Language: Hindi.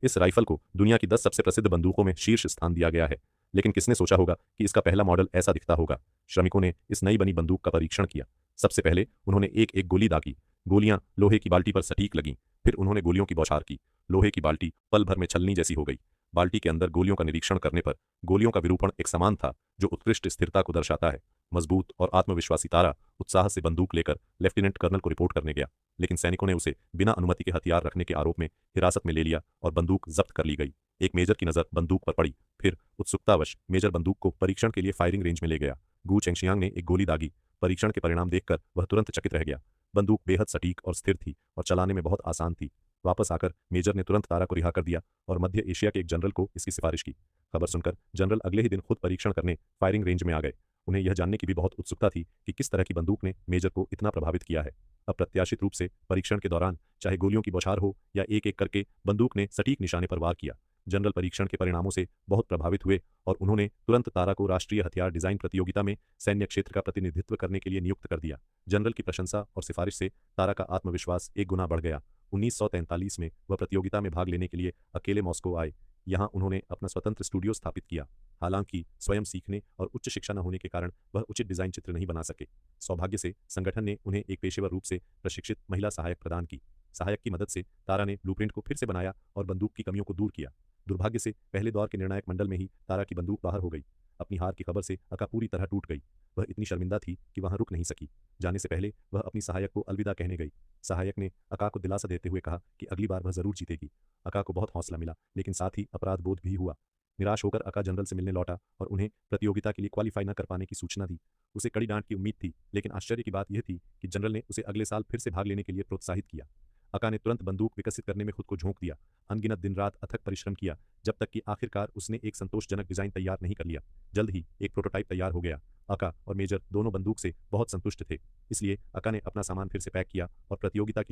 इस राइफल को दुनिया की 10 सबसे प्रसिद्ध बंदूकों में शीर्ष स्थान दिया गया है, लेकिन किसने सोचा होगा कि इसका पहला मॉडल ऐसा दिखता होगा। श्रमिकों ने इस नई बनी बंदूक का परीक्षण किया। सबसे पहले उन्होंने एक एक गोली दागी। गोलियां लोहे की बाल्टी पर सटीक लगीं। फिर उन्होंने गोलियों की बौछार की। लोहे की बाल्टी पल भर में छलनी जैसी हो गई। बाल्टी के अंदर गोलियों का निरीक्षण करने पर गोलियों का विरूपण एक समान था, जो उत्कृष्ट स्थिरता को दर्शाता है। मजबूत और आत्मविश्वासी तारा उत्साह से बंदूक लेकर लेफ्टिनेंट कर्नल को रिपोर्ट करने गया, लेकिन सैनिकों ने उसे बिना अनुमति के हथियार रखने के आरोप में हिरासत में ले लिया और बंदूक जब्त कर ली गई। एक मेजर की नज़र बंदूक पर पड़ी। फिर उत्सुकतावश मेजर बंदूक को परीक्षण के लिए फायरिंग रेंज में ले गया। गू चेंगशियांग ने एक गोली दागी। परीक्षण के परिणाम देखकर वह तुरंत चकित रह गया। बंदूक बेहद सटीक और स्थिर थी और चलाने में बहुत आसान थी। वापस आकर मेजर ने तुरंत तारा को रिहा कर दिया और मध्य एशिया के एक जनरल को इसकी सिफारिश की। खबर सुनकर जनरल अगले ही दिन खुद परीक्षण करने फायरिंग रेंज में आ गए। उन्हें यह जानने की भी बहुत उत्सुकता थी कि किस तरह की बंदूक ने मेजर को इतना प्रभावित किया है। अप्रत्याशित रूप से परीक्षण के दौरान चाहे गोलियों की बौछार हो या एक एक करके बंदूक ने सटीक निशाने पर वार किया। जनरल परीक्षण के परिणामों से बहुत प्रभावित हुए और उन्होंने तुरंत तारा को राष्ट्रीय हथियार डिजाइन प्रतियोगिता में सैन्य क्षेत्र का प्रतिनिधित्व करने के लिए नियुक्त कर दिया। जनरल की प्रशंसा और सिफारिश से तारा का आत्मविश्वास एक गुना बढ़ गया। 1943 में वह प्रतियोगिता में भाग लेने के लिए अकेले मॉस्को आए। यहाँ उन्होंने अपना स्वतंत्र स्टूडियो स्थापित किया। हालांकि स्वयं सीखने और उच्च शिक्षा न होने के कारण वह उचित डिजाइन चित्र नहीं बना सके। सौभाग्य से संगठन ने उन्हें एक पेशेवर रूप से प्रशिक्षित महिला सहायक प्रदान की। सहायक की मदद से तारा ने ब्लूप्रिंट को फिर से बनाया और बंदूक की कमियों को दूर किया। दुर्भाग्य से पहले दौर के निर्णायक मंडल में ही तारा की बंदूक बाहर हो गई। अपनी हार की खबर से अका पूरी तरह टूट गई। वह इतनी शर्मिंदा थी कि वहां रुक नहीं सकी। जाने से पहले वह अपनी सहायक को अलविदा कहने गई। सहायक ने अका को दिलासा देते हुए कहा कि अगली बार वह जरूर जीतेगी। अका को बहुत हौसला मिला, लेकिन साथ ही अपराध बोध भी हुआ। निराश होकर अका जनरल से मिलने लौटा और उन्हें प्रतियोगिता के लिए क्वालिफाई न कर पाने की सूचना दी। उसे कड़ी डांट की उम्मीद थी, लेकिन आश्चर्य की बात यह थी कि जनरल ने उसे अगले साल फिर से भाग लेने के लिए प्रोत्साहित किया। अका ने तुरंत बंदूक विकसित करने में खुद को झोंक दिया। अनगिनत दिन रात अथक परिश्रम किया, जब तक कि आखिरकार उसने एक संतोषजनक डिजाइन तैयार नहीं कर लिया। जल्द ही एक प्रोटोटाइप तैयार हो गया। अका और मेजर दोनों बंदूक से बहुत संतुष्ट थे। इसलिए अका ने अपना सामान फिर से पैक किया और प्रतियोगिता की